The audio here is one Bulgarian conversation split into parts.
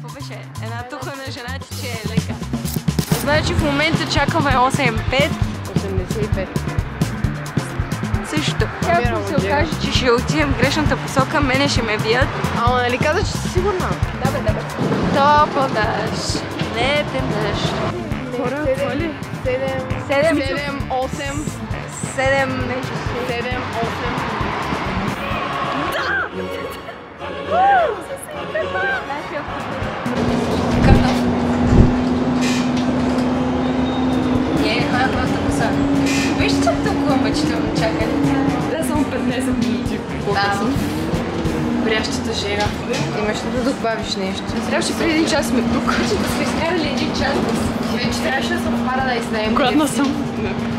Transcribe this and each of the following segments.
какво беше? Една туха на жената, че е лека. Значи в момента чакаме 8,5. 85. Също. Ако се окаже, че ще отидем в грешната посока, мене ще ме бият. Ама нали каза, че си сигурна? Да бе. Топъл дъжд. Летен дъжд. Хора, това ли? 7, 8. 7 нещо. 7, 8. Просто посока. Виж, че толкова мъчително чакане. Да, само 15 минути. Да. Горящата жега. Имаш ли да добавиш нещо? Трябваше преди един час сме тук. Че да сме изкарали един час. Вече трябваше да съм в Paradise да ем. Гладна съм.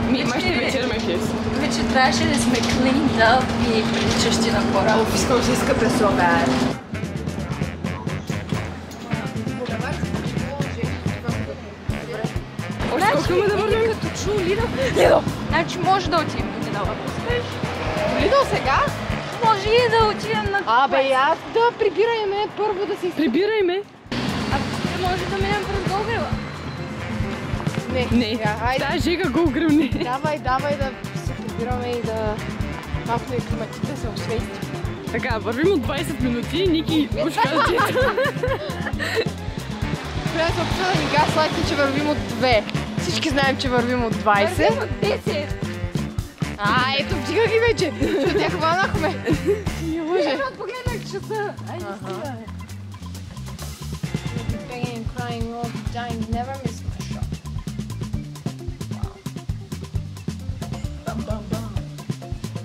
Май ще вечераме кефс. Вече трябваше да сме cleaned up и приличащи на хора. Искам се иска през обед. Колко ме да върнем? Като чу Лидо. Значи може да отидем до Лидо. Лидо сега? Може и да отидем на... Абе, аз да прибираме първо да се... Прибирай ме! Може да минем през Голгрила. Не. Тая жега Голгрил не. Давай да се прибираме и да... Малко на климатите се освести. Така, вървим от 20 минути, Ники пушка с диета. Трябва да се опитва да ни гаслайти, че вървим от 2. Всички знаем, че вървим от 20. Вървим от 10. Ето, вдига ги вече. Защото тя хванахме. Не може. Погледнах часа. Айде, стига. Begging and crying all the time, never miss my shot.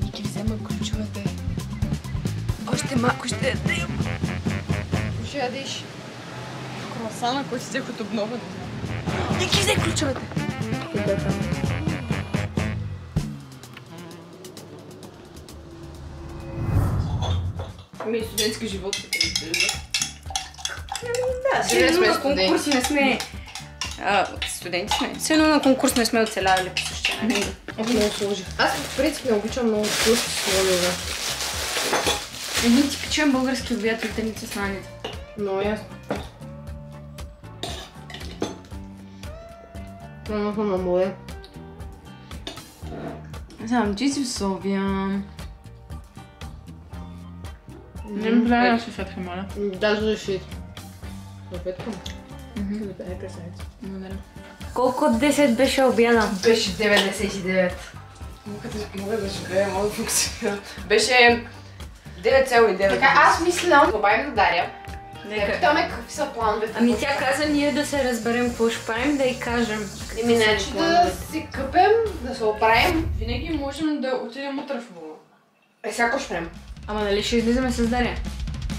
Ники, взема ключовете. Още малко ще ядем. Ще ядеш. Круасана, който си взех от обнова. Ники, взе ключовете. Ами студентски живот. Да, сигурно на конкурс не сме... Студенти сме. Сигурно на конкурс не сме оцелявали по същия начин. Много сложих. Аз в принцип не обичам много вкусни слоеве. Един типичен български обяд от теница с наните. Много ясно. Много на море. Знам, ти си в София. Не ми правя салфетка, моля. Даже решит. Салфетка? Дай красавица. Благодаря. Колко от 10 беше обяда? Беше 99. Мога да живея, мога да функционира. Беше 9,9. Така, аз мислям, добавим на Дария. Да питаме какви са плановете. Ами тя каза ние да се разберем какво ще правим, да й кажем. Еми, значи да си къпем, да се оправим. Винаги можем да отидем утре в Лула. Сега ще правим? Ама нали ще излизаме с Дария?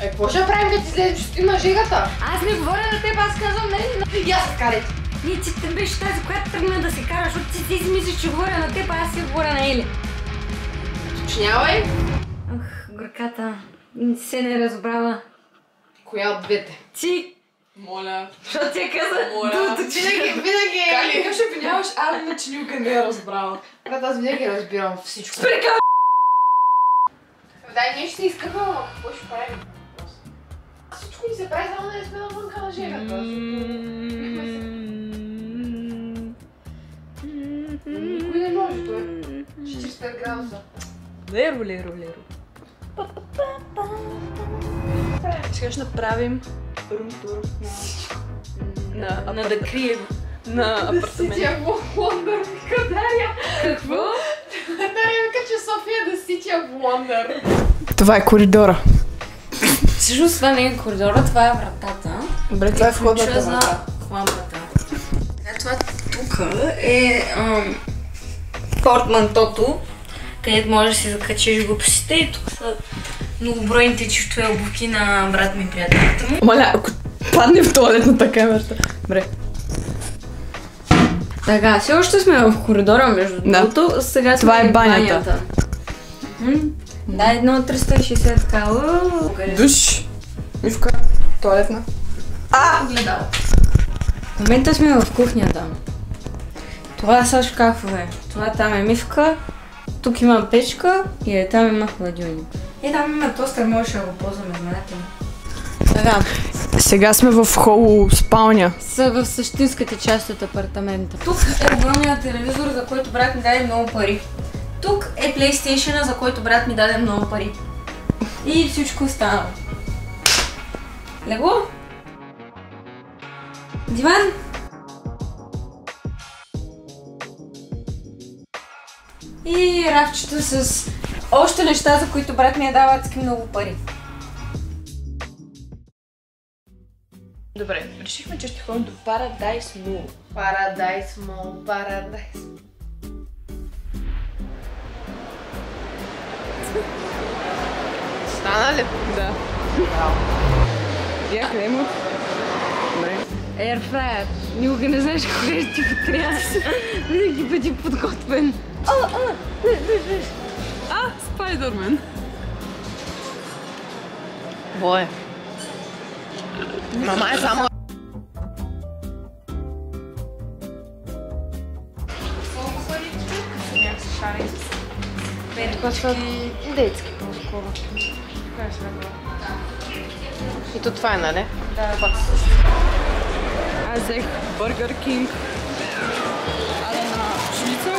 Какво ще правим, като излезем, ще стоим на жегата? Аз не говоря на теб, аз казвам нали? И аз се карайте. Ние ти беше тази, която тръгна да се кара, защото ти си мислиш, че говоря на теб, а аз си говоря на Ели. Точнявай. Горката не се не разбрала. Коя от двете? Ти! Моля. Що ти каза? Моля. Винаги Ели. Как ще обвиняваш Арна, че Нюка не е разбрала? Брат, аз винаги разбирам всичко. Спрека! Дай, ние ще се изкъпим, ама какво ще правим? Всичко ни се прави, само да не сме навънка на жегата. Никой не може, той е 45 градуса. Леро. Сега ще направим рум-тур На да крием. на апартамент. Сития в Лондър, вика Дария. Какво? Дария вика, че София е да сития в Лондър. Това е коридора. Всъщност това не е коридора, това е вратата. Добре, това е входната врата. Хламата. Това тук е портмантото, където можеш да си закачиш глупостите и тук са многобройните чифтове обувки на брат ми и приятелите му. Моля, ако падне в туалетната камерата. Добре. Така, все още сме в коридора между другото, сега сме Това е в банята. Да, едно от 360 така. Душ. Мивка. Туалетна. Гледал. В момента сме в кухнята. Това са шкафове. Това там е мивка. Тук има печка и там има хладилник. И там има тостер, можеш да го ползваме, знаете ли. Така, Сега сме в холо спалня. Са в същинската част от апартамента. Тук е огромният телевизор, за който брат ми даде много пари. Тук е PlayStation, за който брат ми даде много пари. И всичко останало. Легло? Диван? И рафчето с още неща, за които брат ми е дал адски много пари. Добре, решихме, че ще ходим до Paradise Mall. Paradise Mall, Paradise Mall. Стана ли? Да. Браво. Я хлемот. Добре. Airfryer. Никога не знаеш кога ще ти потрябва. Винаги бъди подготвен. Спайдермен. Бое. Мама е само... Детски по-скоро. И то това е, нали? Да. Аз взех Бургер Кинг. Швица.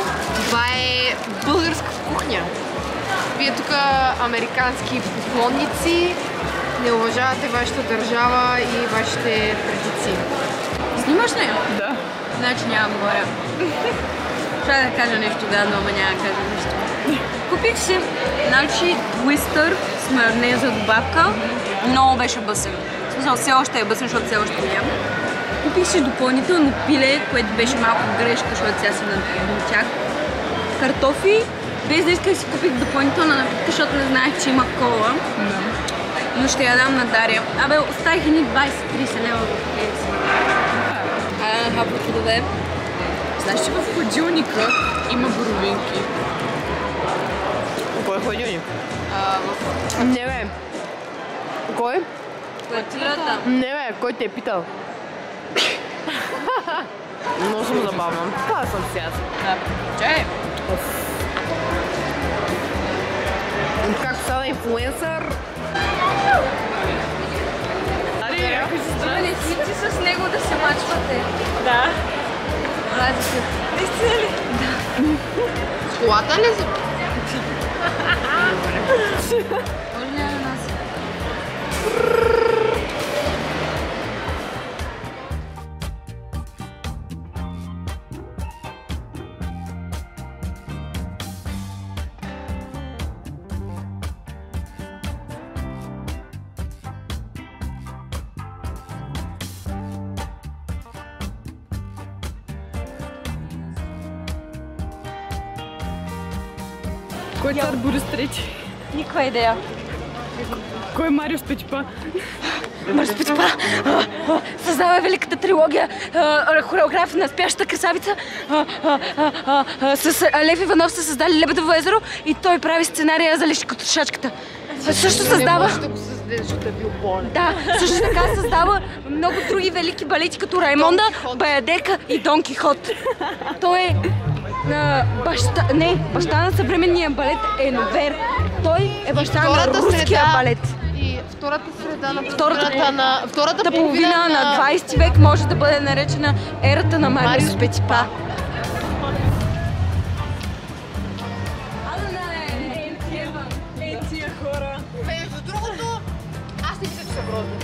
Това е българска кухня. Вие тук американски поклонници не уважавате вашата държава и вашите традиции. Снимаш ли? Да. Значи няма да говоря. Трябва да кажа нещо гадно, ама няма да кажа нищо. Купих си, значи, твистър с майонеза добавка. Много беше бъсен. В смисъл, все още е бъсен, защото все още го ям. Купих си допълнително пиле, което беше малко грешка, защото сега си надчак. Картофи, без да исках си купих допълнителна напитка, защото не знаех, че има кола. Но ще я дам на Дария. Абе, оставих едни 20-30 лева в KFC. Хапо плодове. Знаеш, че в хладилника има боровинки. Кой е хладилник? Не бе. Кой? Квартирата. Не бе, кой те е питал? Много съм забавна. Това съм си аз. Да. Чай! Както стана инфлуенсър. Не си с него да се мачвате. Да. Наистина ли? Да. С колата ли си? Може ли на нас? Кой е цар Борис трети? Никаква идея. Кой е Марио Спечпа? Марио Спечпа създава великата трилогия, хореограф на Спящата красавица. С Лев Иванов са създали Лебедово езеро и той прави сценария за Лешикотрошачката. Също създава... Ще го създаде, защото е бил болен. Да, също така създава много други велики балети, като Раймонда, Баядека и Дон Кихот. Той е баща на съвременния балет е Новер. Той е баща на руския балет. И втората среда на втората половина на 20 век може да бъде наречена ерата на Марио Спечпа. Тия хора. Между другото, аз не мисля, че са грозни.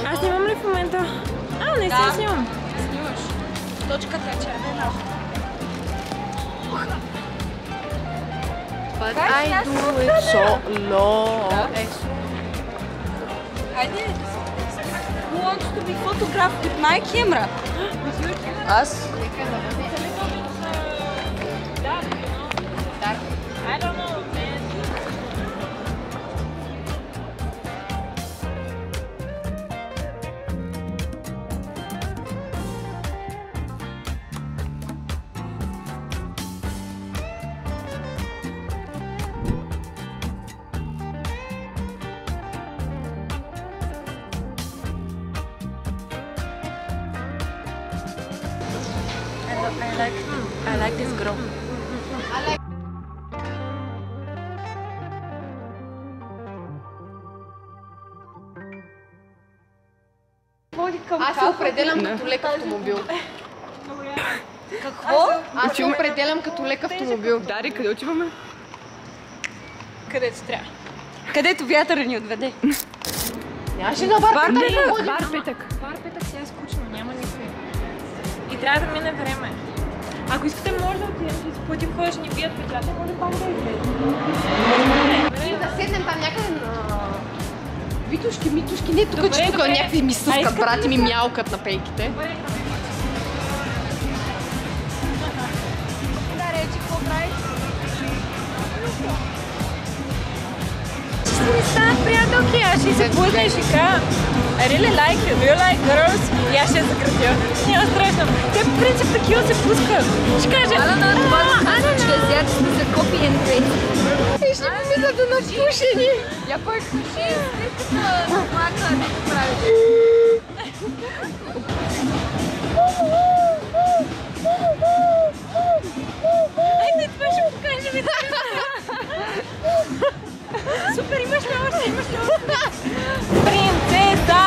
Аз снимам ли в момента? Не си снимам. Снимаш. Точката е червена. But I do it so long. Хайде. Who wants to be photographed with my camera? Аз? I don't know, man. I like this girl. Аз се определям като лек автомобил. Какво? Аз се определям като лек автомобил. Дари, къде отиваме? Където трябва. Където вятъра ни отведе. Нямаше на бар петък. Бар петък. Бар петък сега е скучно, няма никой. И трябва да мине време. Ако искате, може да отидем, ще изплатим хора, ще ни бият петлята, може пак да излезем. Да седнем там някъде на... Витушки, митушки, не тук, че тук някакви ми съскат, брати ми мялкат на пейките. Да, речи, какво правиш? Ще ми станат приятелки, аз ще се пусна и ще кажа I really like you, do you like girls? И аз ще я закратя. Няма страшно. Те по принцип такива се пускат. Ще кажа, Аз ще взят за copy and paste. И ще ми мислят да напушени. Я пък ще мака да го правиш. айде, това ще покажем. Супер, имаш ли още, имаш ли още? Принцеса!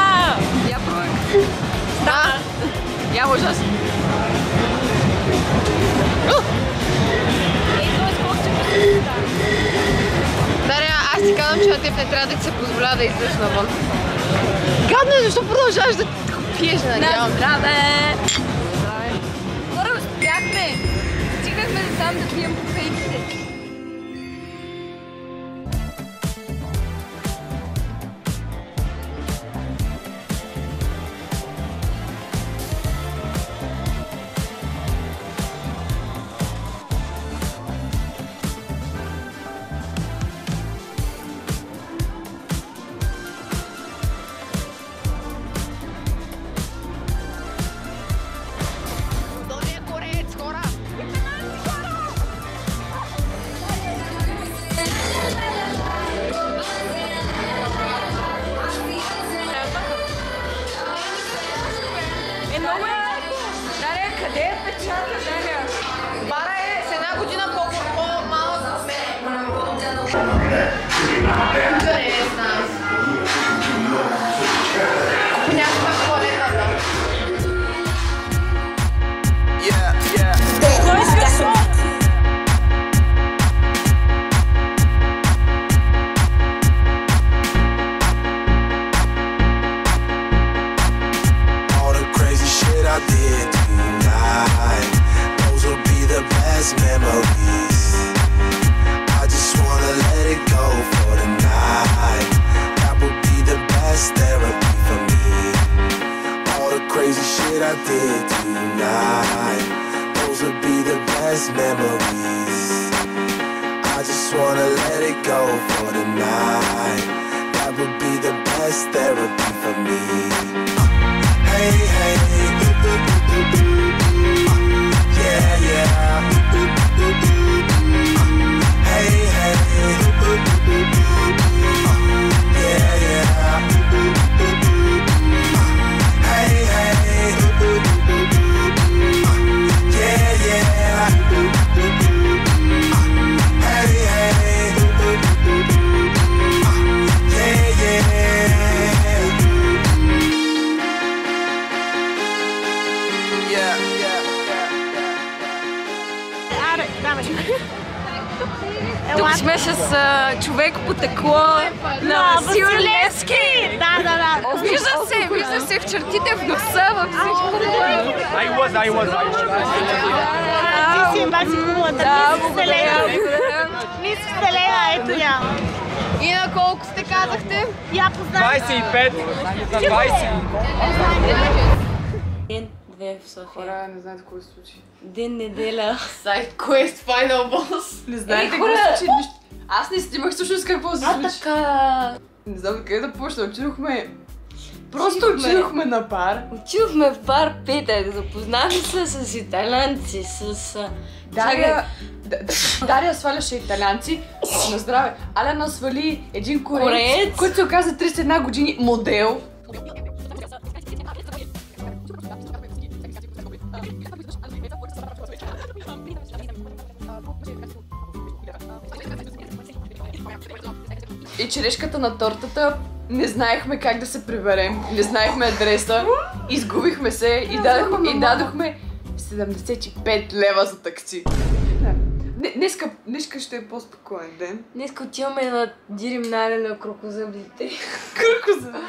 Я пробвам. Да. Я ужас. Даря, аз ти казвам, че на теб не трябва да ти се позволява да излезеш навън. Гадно е, защо продължаваш да пиеш, надявам. Здраве! Хора, успяхме! Стигнахме до там да пием по пейките. Даря, къде е печата, Даря? Бара е с една година по-малък от мен. Къде е с нас? Някаква туалетната. Memories. I just wanna let it go for the night. That would be the best therapy for me. All the crazy shit I did tonight, those would be the best memories. I just wanna let it go for the night. That would be the best therapy for me. Hey, hey, yeah, yeah. Hey, hey, yeah, yeah. Hey, hey, yeah, yeah. Hey, hey, yeah, yeah. Тук сме с човек по текло на Васил Левски. Да. Вижда се в чертите, в носа, във всичко. Ти си баси хубавата, Да, мис Вселена. благодаря. Мис Вселена, ето я. И на колко сте казахте? Я познавам. 25 за 20. Ден, 2 в София. Хора, не знаете какво се случи. Ден, неделя. Side Quest Final Boss. Не знаете какво се случи. Аз не снимах всъщност какво се случи. Така. Не знам къде да почна. Отидохме на бар. Отидохме в бар петък, запознахме се с италианци, с... Дария сваляше италианци на здраве. Алена свали един Кореец. кореец, който се оказа 31 години модел. И черешката на тортата, не знаехме как да се приберем, не знаехме адреса, изгубихме се и дадохме 75 лева за такси. Днеска ще е по-спокоен ден. Днеска отиваме на дирим на крокозъблите. Крокозъблите?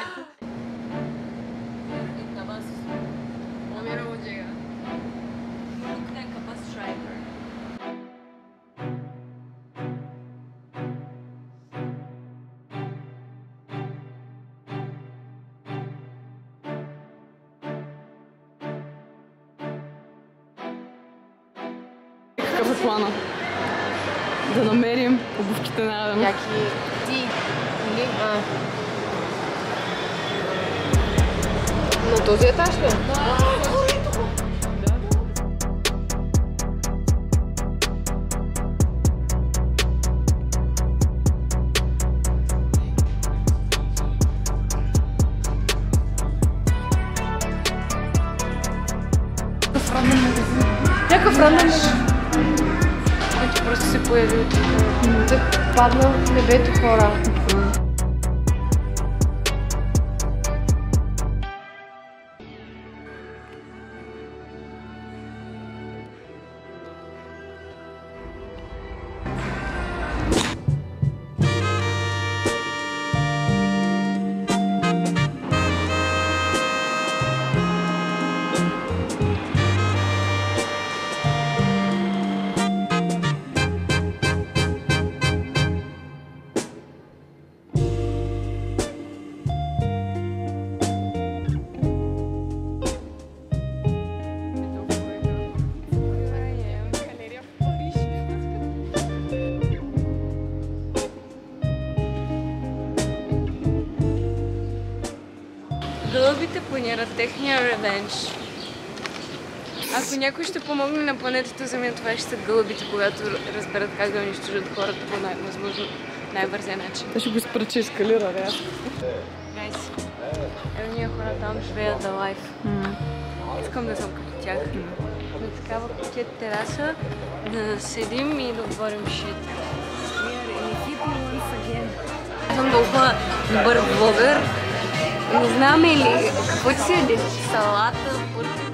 Какъв е плана? Да намерим обувките на Адам. Яки ти или... На този етаж ли? Някакъв рандъм магазин. Който просто се появи от тук. Падна в небето, хора. Гълъбите планират техния ревенж. Ако някой ще помогне на планетата Земя, това ще са гълъбите, когато разберат как да унищожат хората по възможно най-бързия начин. Те ще го спрат, че ескалира рязко. Гайс, ево ние хора там живеят за лайф. Искам да съм като тях. На такава кутия тераса да седим и да говорим шит. Аз съм толкова добър влогър. Не знаме ли какво ти си яде? Салата, бургер.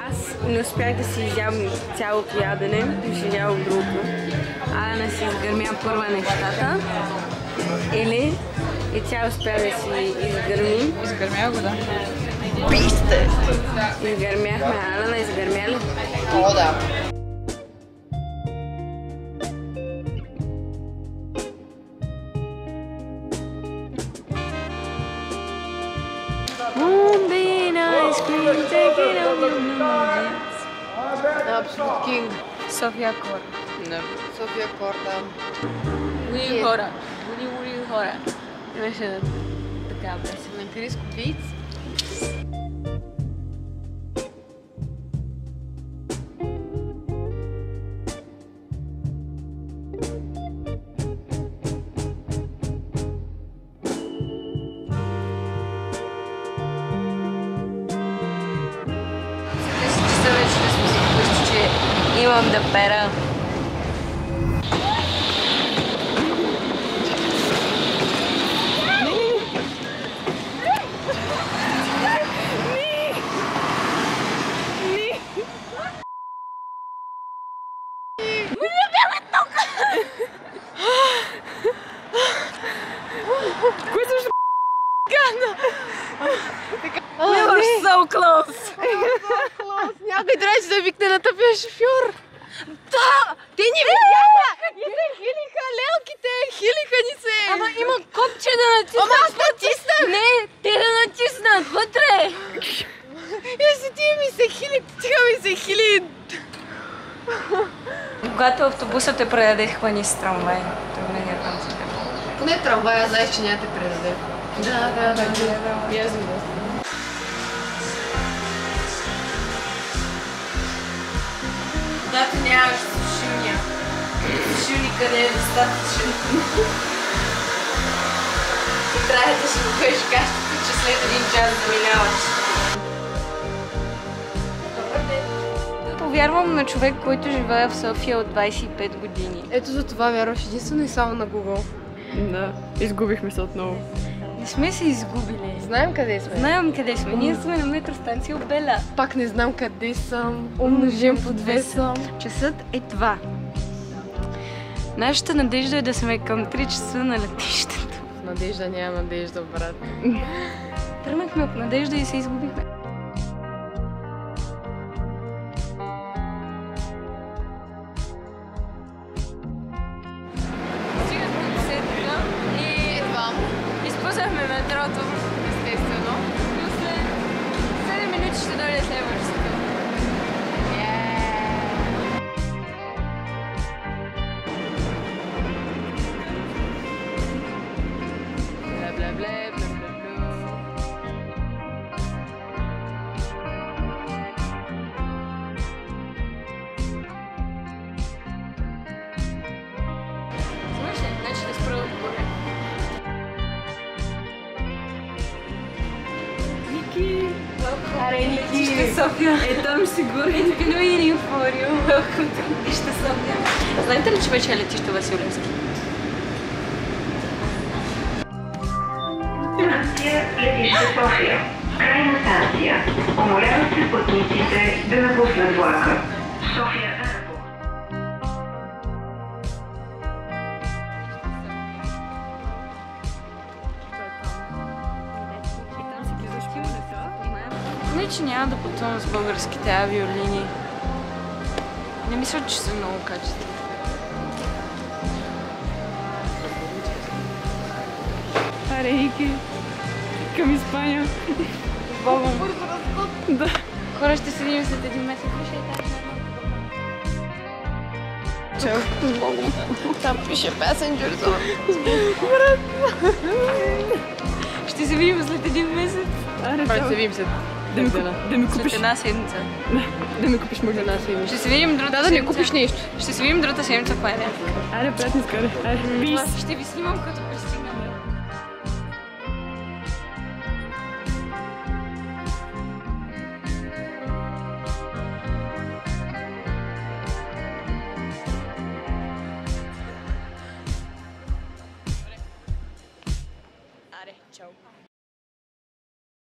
Аз не успях да си изям цялото ядене, и ще ядам другото. Не си изгърмя първа нещата. Или и тя успя да си изгърмим. Изгърмя го, да. Писте! Изгърмяхме Алена, изгърмя ли? О, да. Абсолют кинг. София Кор. Не. София Кор, да. Ули хора. Ули хора. Имаше така песен. На Крис Копиц. Имам да пера. We were so close! Някой трябваше да викне на тъпия шофьор. Да! Те ни видяха! Те се хилиха, лелките! Хилиха ни се! Ама има копче да натиснат! Ама аз натиснах! Не, те да натиснат вътре! И си тия ми се хили, тия ми се хили! Когато автобусът те предаде, хвани с трамвай. Тръгнения там за теб. Поне трамвая знаеш, че няма те предаде. Да. И аз видя. Когато нямаш сушилня. Сушилника не е достатъчен. И трябва да си купеш кащата, че след един час заминаваш. повярвам на човек, който живее в София от 25 години. Ето за това вярваш единствено и само на Google. Да, изгубихме се отново. Не сме се изгубили. Знаем къде сме. Знаем къде сме. Ние сме на метростанция Обеля. Пак не знам къде съм. Умножим по 2 съм. Часът е 2. Нашата надежда е да сме към 3 часа на летището. Надежда няма надежда, брат. Тръгнахме от надежда и се изгубихме. Стигнахме до сетика и изпуснахме метрото. Естествено. След 7 минути ще дойде следващото. Значи да спра отгоре. Ники! Аре, Ники! София! Е, там си горе. It's been waiting for you. Welcome to летище София. Знаете ли, че вече е летище Василевски? Станция летище София. Крайна станция. Умоляват се пътниците да напуснат влака. София Аеропорт. Не, че няма да пътувам с българските авиолинии. Не мисля, че са много качествени. Аре, Ники, към Испания. Богом. Да. Хора, ще седим след един месец. Чао. Богом. Там пише Passenger Zone. Ще се видим след един месец. Аре, Ще чао. се видим след Да ми купиш. След една седмица. Да ми купиш магнит. Ще се видим другата Да не седмица. купиш нещо. Ще се видим другата седмица в Майден. Аре, приятни скаре. Аре, пис. Ще ви снимам като пристигнем.